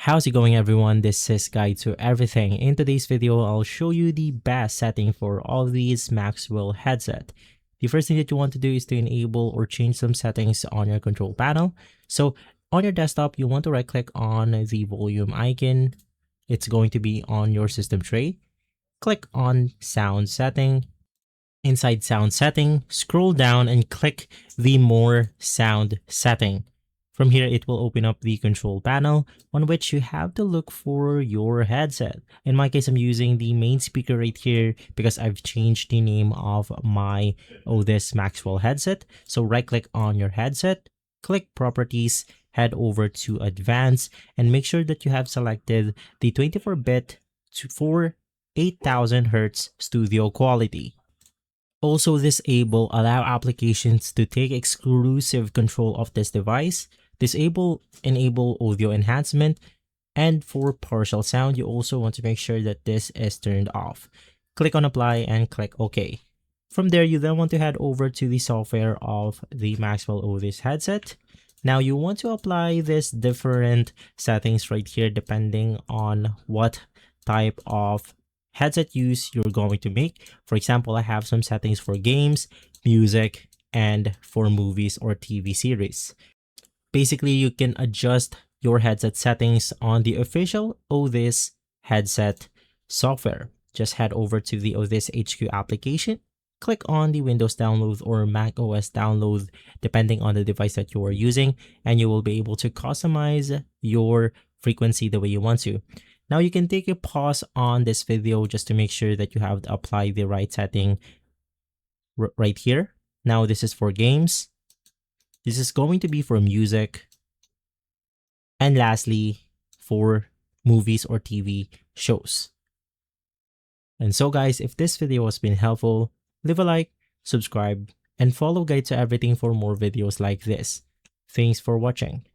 How's it going, everyone? This is Guide to Everything. In today's video, I'll show you the best setting for Audeze Maxwell headset. The first thing that you want to do is to enable or change some settings on your control panel. So on your desktop, you want to right click on the volume icon. It's going to be on your system tray. Click on sound setting. Inside sound setting, scroll down and click the more sound setting. From here, it will open up the control panel on which you have to look for your headset. In my case, I'm using the main speaker right here because I've changed the name of my Audeze Maxwell headset. So right click on your headset, click properties, head over to advanced, and make sure that you have selected the 24-bit for 8000 Hz studio quality. Also disable allow applications to take exclusive control of this device. Enable audio enhancement, and for partial sound, you also want to make sure that this is turned off. Click on apply and click OK. From there, you then want to head over to the software of the Maxwell Audeze headset. Now you want to apply this different settings right here depending on what type of headset use you're going to make. For example, I have some settings for games, music, and for movies or TV series. Basically, you can adjust your headset settings on the official Audeze headset software. Just head over to the Audeze HQ application, click on the Windows download or Mac OS download, depending on the device that you are using, and you will be able to customize your frequency the way you want to. Now you can take a pause on this video just to make sure that you have applied the right setting right here. Now this is for games. This is going to be for music. And lastly, for movies or TV shows. And so guys, if this video has been helpful, leave a like, subscribe, and follow Guide to Everything for more videos like this. Thanks for watching.